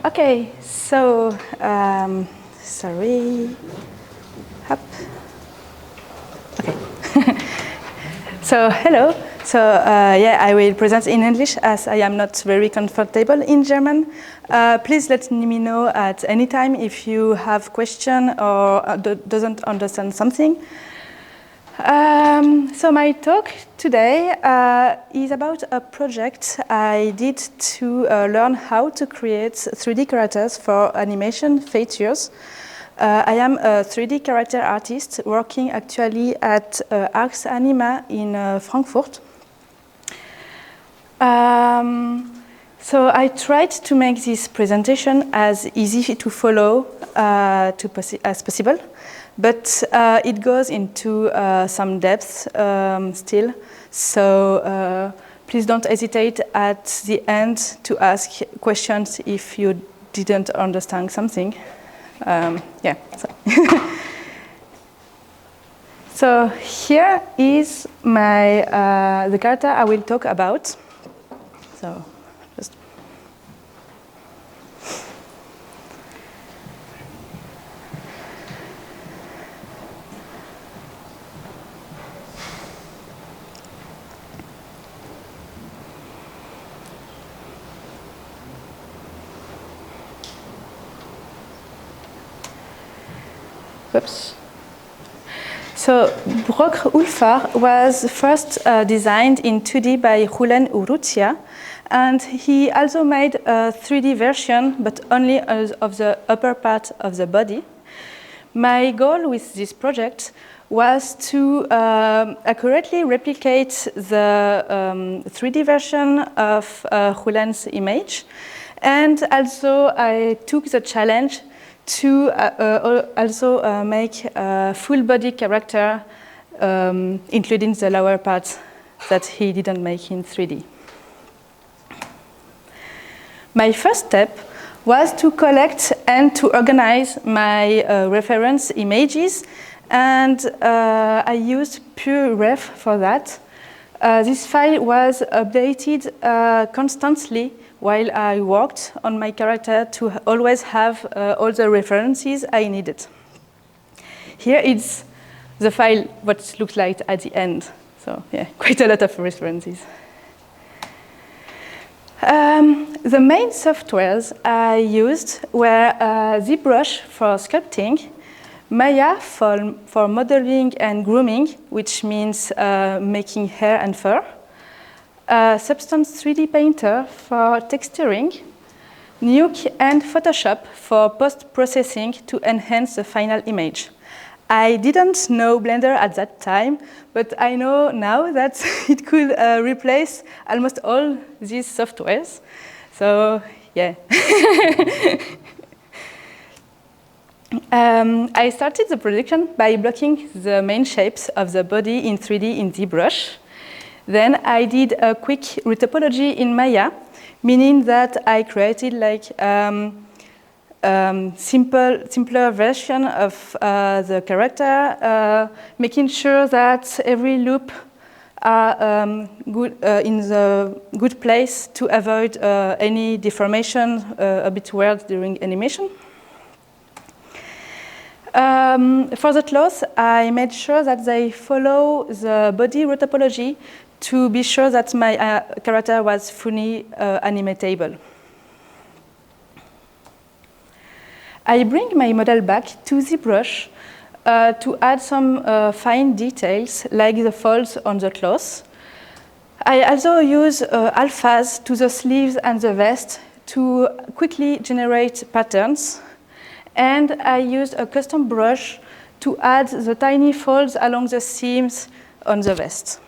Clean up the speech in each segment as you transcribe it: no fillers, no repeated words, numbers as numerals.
Okay, so, sorry, hop. Okay. So, hello. So, yeah, I will present in English as I am not very comfortable in German. Please let me know at any time if you have question or doesn't understand something. So my talk today is about a project I did to learn how to create 3D characters for animation features. I am a 3D character artist working actually at Arx Anima in Frankfurt. So I tried to make this presentation as easy to follow as possible. But it goes into some depth still, so please don't hesitate at the end to ask questions if you didn't understand something. Yeah. So here is my the character I will talk about. So just. Oops. So Brock-Ulfar was first designed in 2D by Julen Urrutia, and he also made a 3D version, but only of the upper part of the body. My goal with this project was to accurately replicate the 3D version of Julen's image, and also I took the challenge to also make a full body character, including the lower parts that he didn't make in 3D. My first step was to collect and to organize my reference images, and I used PureRef for that. This file was updated constantly while I worked on my character to always have all the references I needed. Here is the file, what it looks like at the end. So yeah, quite a lot of references. The main softwares I used were ZBrush for sculpting, Maya for modeling and grooming, which means making hair and fur, Substance 3D Painter for texturing, Nuke and Photoshop for post-processing to enhance the final image. I didn't know Blender at that time, but I know now that it could replace almost all these softwares. So, yeah. I started the production by blocking the main shapes of the body in 3D in ZBrush. Then I did a quick retopology in Maya, meaning that I created like simpler version of the character, making sure that every loop are in the good place to avoid any deformation a bit weird during animation. For the clothes, I made sure that they follow the body retopology to be sure that my character was fully animatable. I bring my model back to ZBrush to add some fine details like the folds on the clothes. I also use alphas to the sleeves and the vest to quickly generate patterns. And I used a custom brush to add the tiny folds along the seams on the vest.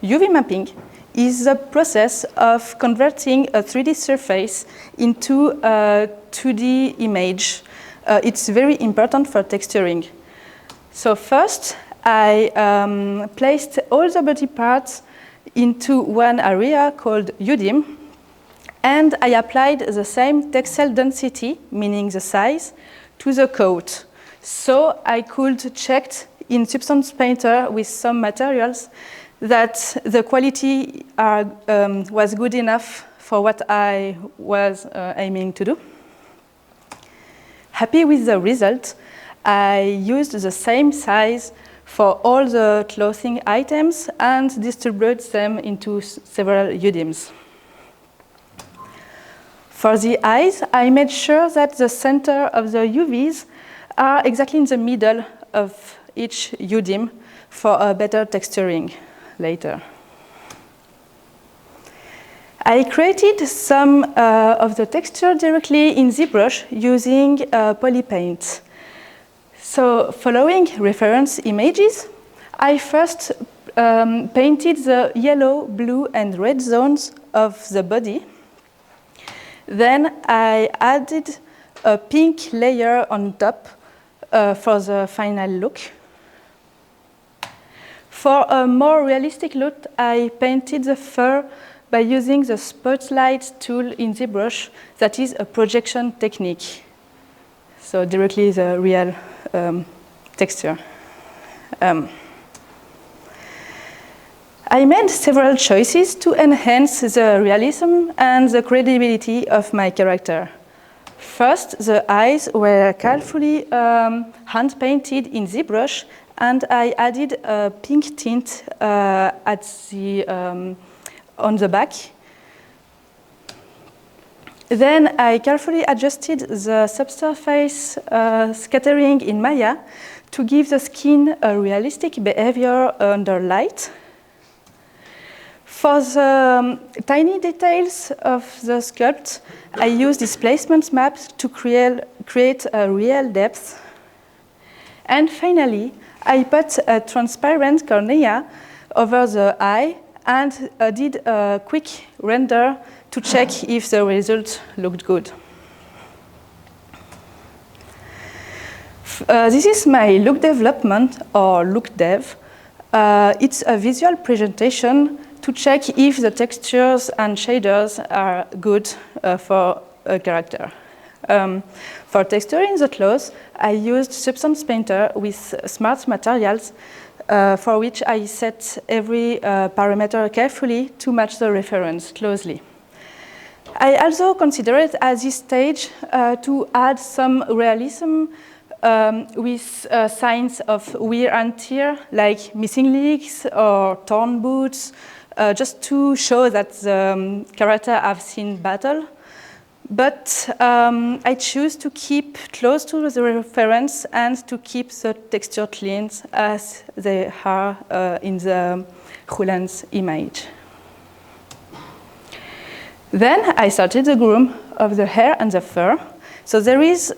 UV mapping is the process of converting a 3D surface into a 2D image. It's very important for texturing. So first, I placed all the body parts into one area called UDIM, and I applied the same textile density, meaning the size, to the coat. So I could check in Substance Painter with some materials that the quality was good enough for what I was aiming to do. Happy with the result, I used the same size for all the clothing items and distributed them into several UDIMs. For the eyes, I made sure that the center of the UVs are exactly in the middle of each UDIM for a better texturing later. I created some of the texture directly in ZBrush using polypaint. So following reference images, I first painted the yellow, blue, and red zones of the body. Then I added a pink layer on top for the final look. For a more realistic look, I painted the fur by using the spotlight tool in ZBrush, that is a projection technique. So directly the real texture. I made several choices to enhance the realism and the credibility of my character. First, the eyes were carefully hand-painted in ZBrush, and I added a pink tint on the back. Then I carefully adjusted the subsurface scattering in Maya to give the skin a realistic behavior under light. For the tiny details of the sculpt, I used displacement maps to create a real depth. And finally, I put a transparent cornea over the eye and did a quick render to check if the result looked good. This is my look development, or look dev. It's a visual presentation to check if the textures and shaders are good for a character. For texturing the clothes, I used Substance Painter with smart materials, for which I set every parameter carefully to match the reference closely. I also considered at this stage to add some realism with signs of wear and tear, like missing legs or torn boots, just to show that the character have seen battle. But I choose to keep close to the reference and to keep the texture clean as they are in the Julen's image. Then I started the groom of the hair and the fur. So there is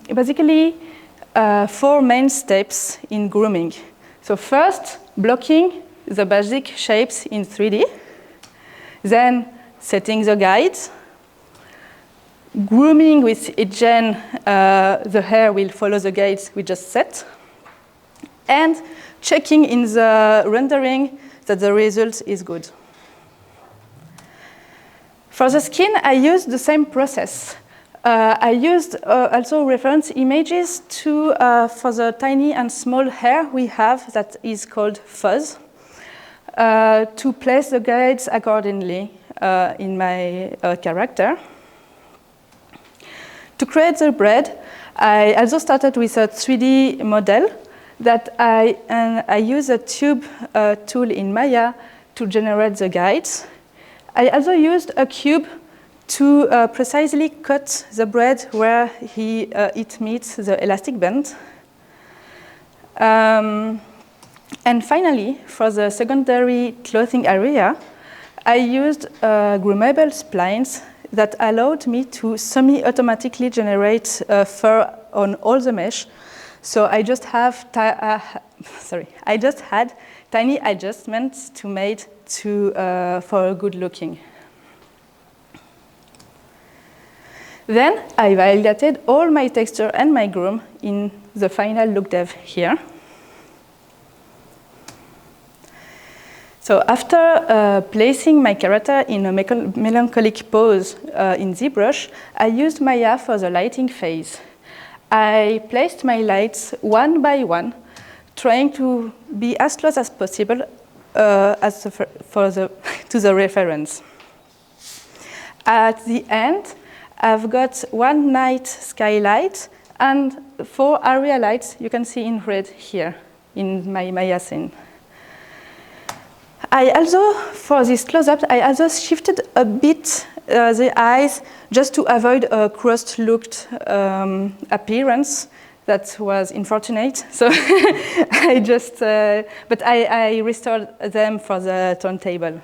basically 4 main steps in grooming. So first, blocking the basic shapes in 3D. Then setting the guides. Grooming with Ideen, the hair will follow the guides we just set. And checking in the rendering that the result is good. For the skin, I used the same process. I used also reference images for the tiny and small hair we have that is called fuzz, to place the guides accordingly in my character. To create the braid, I also started with a 3D model that I use a tube tool in Maya to generate the guides. I also used a cube to precisely cut the braid where it meets the elastic band. And finally, for the secondary clothing area, I used groomable splines that allowed me to semi-automatically generate fur on all the mesh. So I just had tiny adjustments to make for good looking. Then I validated all my texture and my groom in the final look dev here. So after placing my character in a melancholic pose in ZBrush, I used Maya for the lighting phase. I placed my lights one by one, trying to be as close as possible as to the reference. At the end, I've got one night skylight and 4 area lights you can see in red here in my Maya scene. I also, for this close-up, I also shifted a bit the eyes just to avoid a cross-looked appearance that was unfortunate. So but I restored them for the turntable.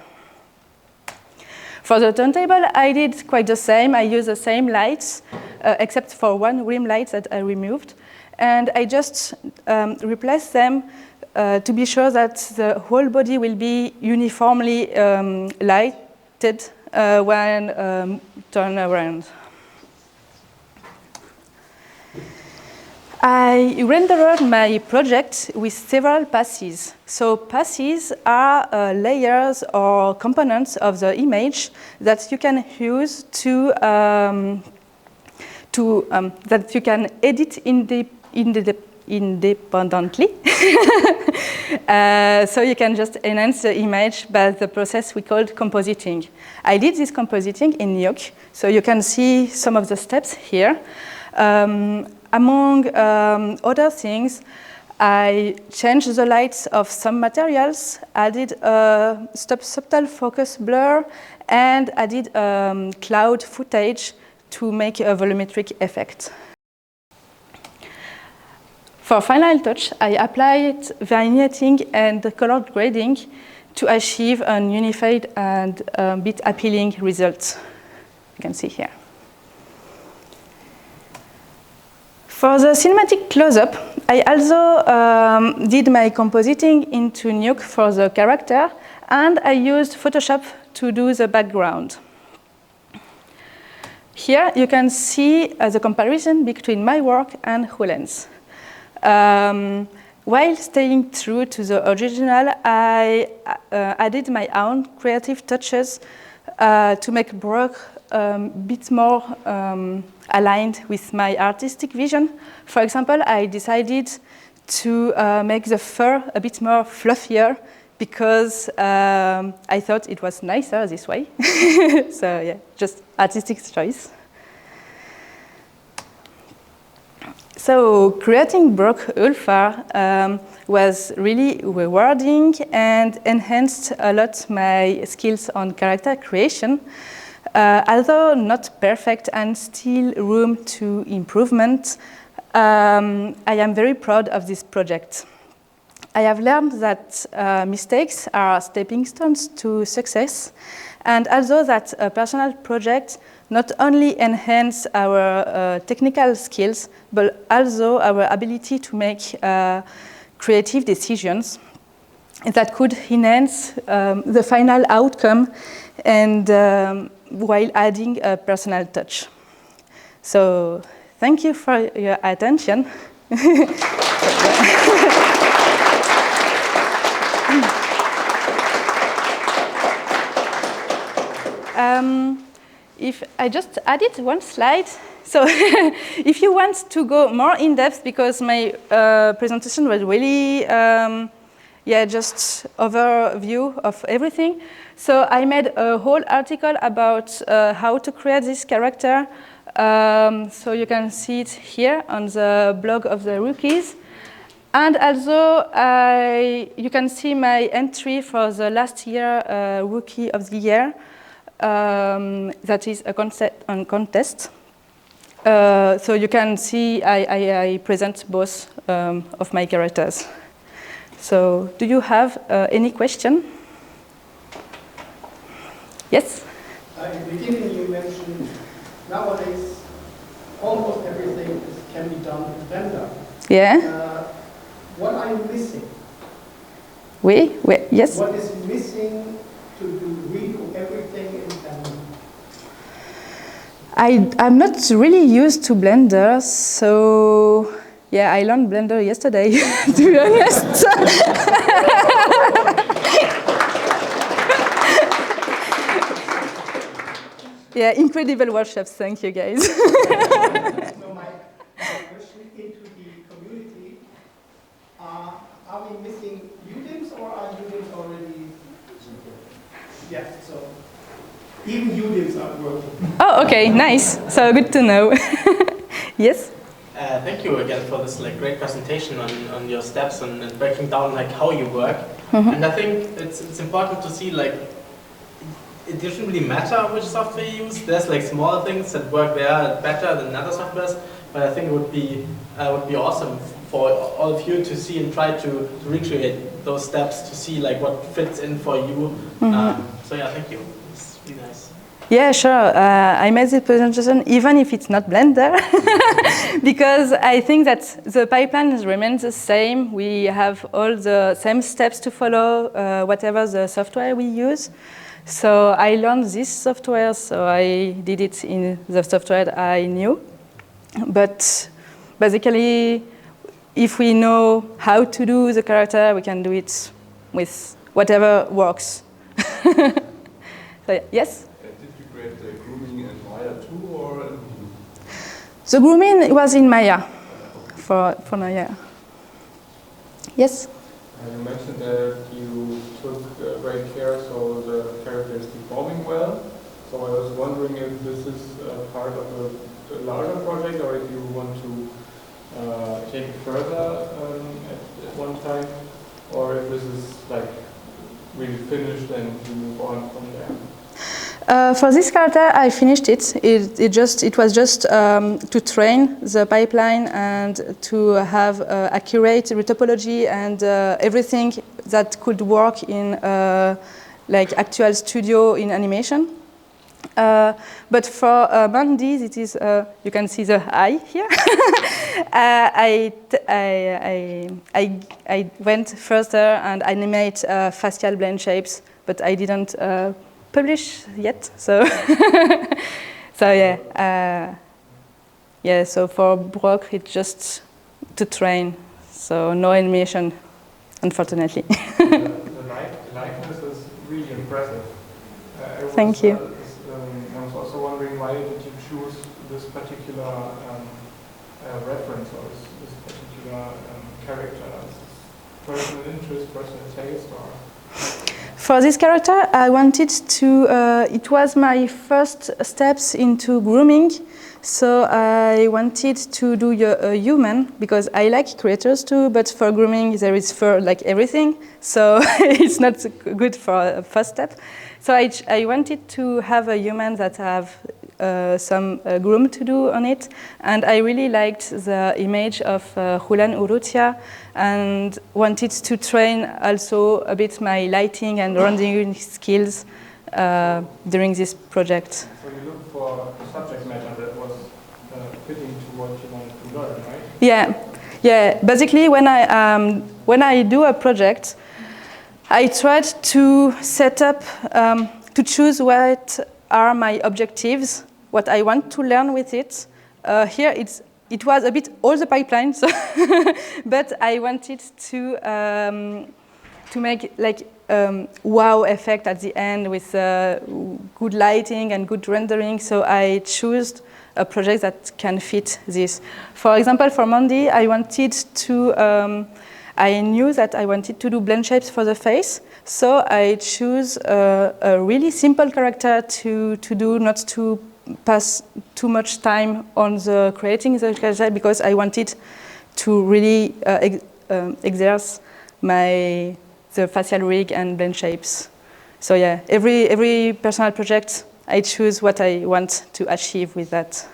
For the turntable, I did quite the same. I used the same lights, except for one rim light that I removed. And I just replaced them to be sure that the whole body will be uniformly lighted when turned around. I rendered my project with several passes. So passes are layers or components of the image that you can use that you can edit independently. So you can just enhance the image by the process we called compositing. I did this compositing in Nuke, so you can see some of the steps here. Among other things, I changed the lights of some materials, added a subtle focus blur, and added cloud footage to make a volumetric effect. For final touch, I applied vignetting and color grading to achieve a unified and a bit appealing result. You can see here. For the cinematic close-up, I also did my compositing into Nuke for the character, and I used Photoshop to do the background. Here you can see the comparison between my work and Hulen's. While staying true to the original, I added my own creative touches to make Brock a bit more aligned with my artistic vision. For example, I decided to make the fur a bit more fluffier because I thought it was nicer this way. So yeah, just artistic choice. So creating Brock Ulfar was really rewarding and enhanced a lot my skills on character creation. Although not perfect and still room to improvement, I am very proud of this project. I have learned that mistakes are stepping stones to success, and also that a personal project not only enhance our technical skills, but also our ability to make creative decisions that could enhance the final outcome and while adding a personal touch. So thank you for your attention. If I just added one slide, so if you want to go more in depth, because my presentation was really, just overview of everything. So I made a whole article about how to create this character. So you can see it here on the blog of the rookies. And also, you can see my entry for the last year Rookie of the Year. That is a contest. So you can see I present both of my characters. So do you have any question? Yes? In the beginning you mentioned nowadays almost everything can be done in Blender. Yeah. What are you missing? Yes? What is missing to redo everything in Blender? I'm not really used to Blender, so yeah, I learned Blender yesterday, to be honest. Yeah, incredible workshops, thank you guys. So my question into the community, are we missing UDIMs or are UDIMs already Yeah, so even units are working. Oh, okay, nice. So good to know. Yes? Thank you again for this great presentation on your steps and breaking down how you work. And I think it's important to see it doesn't really matter which software you use. There's small things that work there better than other softwares, but I think it would be awesome for all of you to see and try to recreate those steps to see what fits in for you. So yeah, thank you. It's really nice. Yeah, sure. I made the presentation even if it's not Blender, because I think that the pipeline remains the same. We have all the same steps to follow, whatever the software we use. So I learned this software, so I did it in the software that I knew. But basically, if we know how to do the character, we can do it with whatever works. So, yes? Did you create the grooming in Maya too, or? The grooming was in Maya, for Maya. Yes? You mentioned that you took great care so the character is deforming well. So I was wondering if this is part of a larger project, or if you want to take it further at one time, or if this is really finished and you move on from there. For this character, I finished it. It was just to train the pipeline and to have accurate retopology and everything that could work in actual studio in animation. But for Mandy, it is you can see the eye here. I went further and animate facial blend shapes, but I didn't publish yet. So so yeah, yeah. So for Brock, it's just to train. So no animation, unfortunately. The likeness is really impressive. Thank you. I was also wondering, why did you choose this particular reference or this particular character? Is this personal interest, personal taste, or? For this character, I wanted to, it was my first steps into grooming, so I wanted to do a human, because I like creators too, but for grooming there is fur everything, so it's not good for a first step. So I wanted to have a human that have some groom to do on it, and I really liked the image of Julen Urrutia, and wanted to train also a bit my lighting and rendering skills during this project. So you looked for a subject matter that was fitting to what you wanted to learn, right? Yeah, yeah. Basically, when I do a project, I tried to set up, to choose what are my objectives, what I want to learn with it. Here it was a bit all the pipeline, so but I wanted to make wow effect at the end with good lighting and good rendering. So I chose a project that can fit this. For example, for Mandy, I wanted to. I knew that I wanted to do blend shapes for the face, so I choose a really simple character to do, not to pass too much time on the creating the character, because I wanted to really exercise the facial rig and blend shapes. So yeah, every personal project, I choose what I want to achieve with that.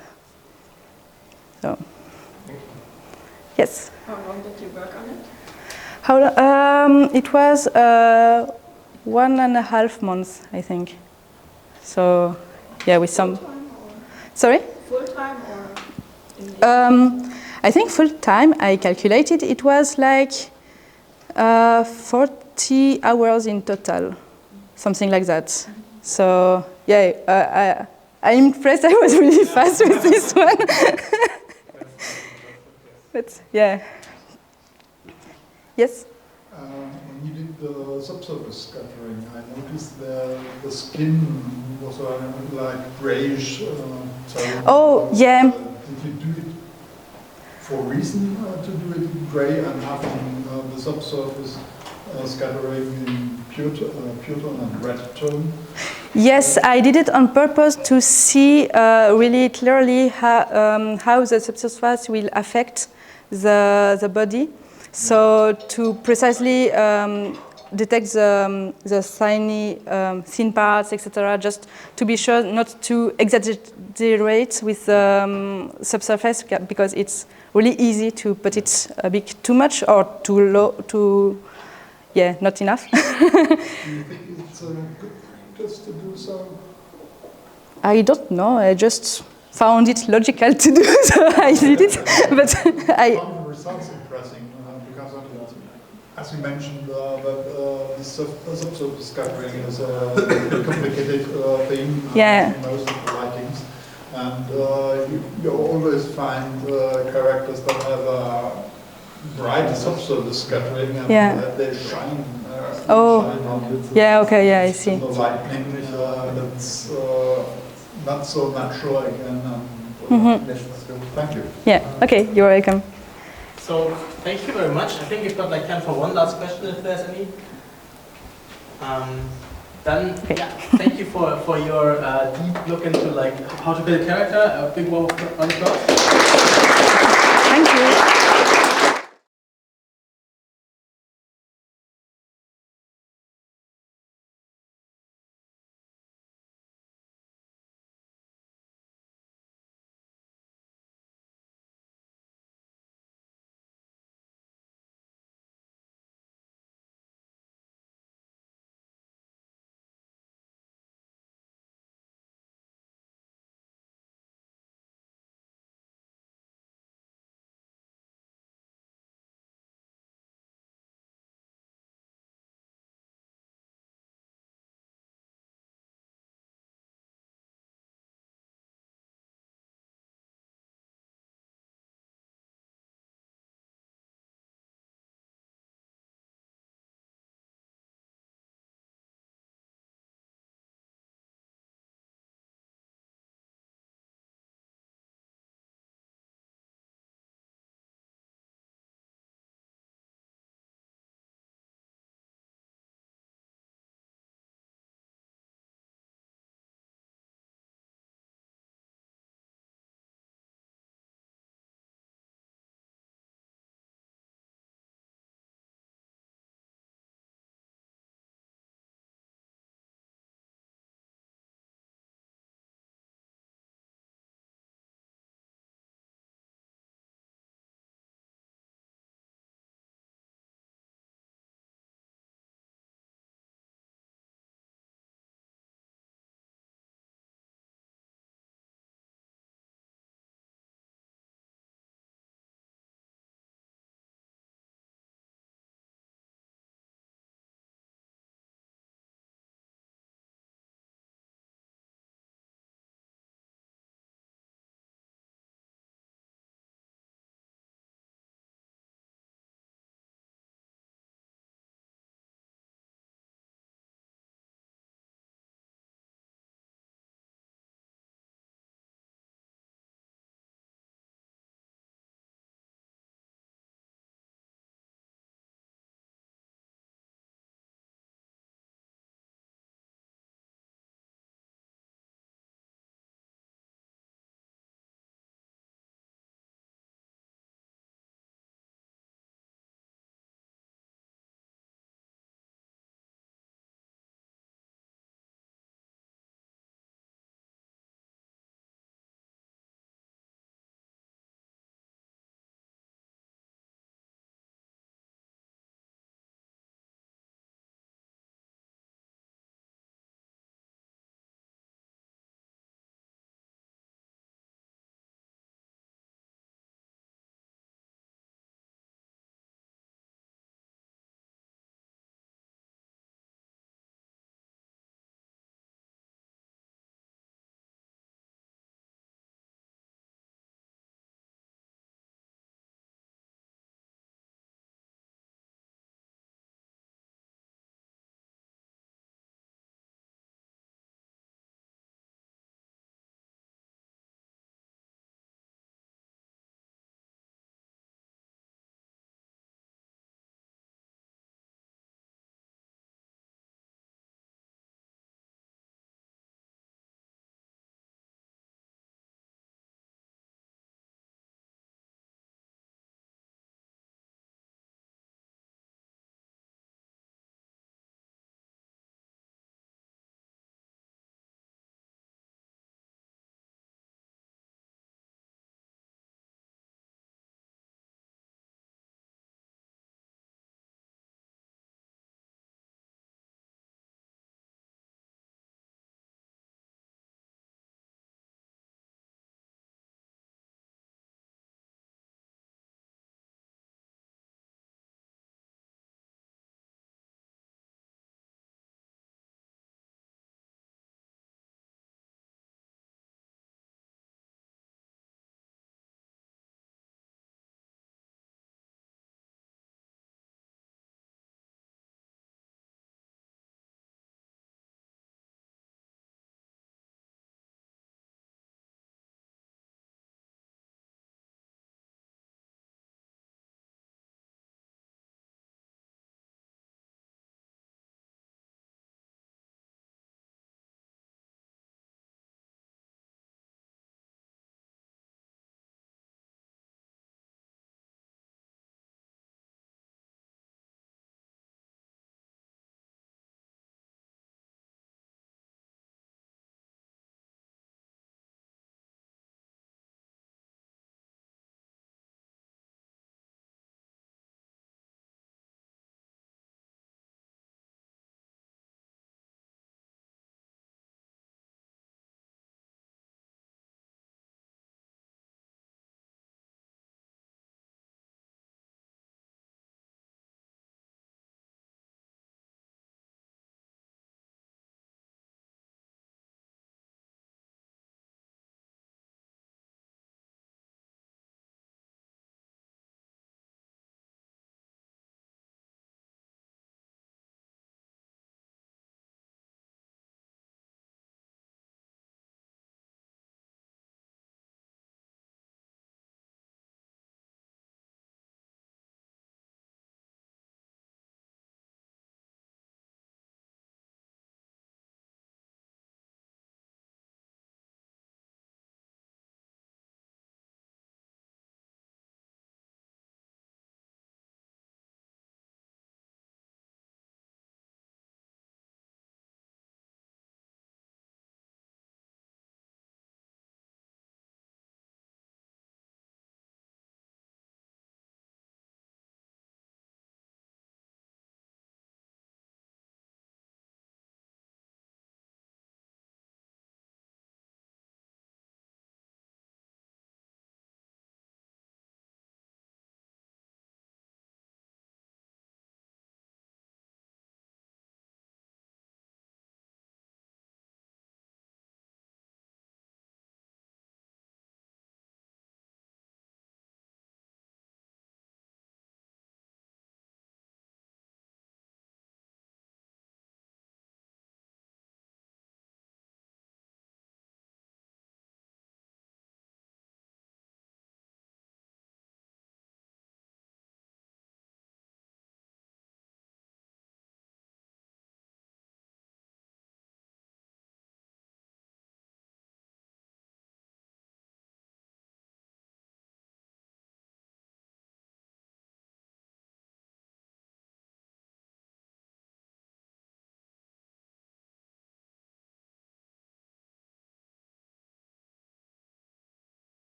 So, yes. How long did you work on it? It was 1.5 months, I think. So, yeah, with some. Sorry? Full time or? In the I think full time. I calculated it was 40 hours in total, something like that. So, yeah, I'm impressed. I was really fast with this one. But yeah. Yes? When you did the subsurface scattering, I noticed the skin was grayish. Oh, yeah. Did you do it for a reason to do it gray and having the subsurface scattering in pure tone and red tone. Yes, I did it on purpose to see really clearly how the subsurface will affect the body. So to precisely detect the thin parts, etc., just to be sure not to exaggerate with the subsurface, because it's really easy to put it a bit too much or too low, yeah, not enough. Do you think it's a good practice to do so? I don't know, I just found it logical to do, so I did it. But I found the results impressive because of it. As you mentioned, the subsurface scattering is a complicated thing yeah. in most of the writings. And you always find characters that have a bright subsurface scattering and yeah. they shine. Yeah, okay, yeah, I see. The lightning that's not so natural again. Thank you. Yeah, okay, you're welcome. So, thank you very much. I think we've got like time for one last question if there's any. Then, okay. Yeah, thank you for your deep look into like how to build a character. A big round of applause. Thank you.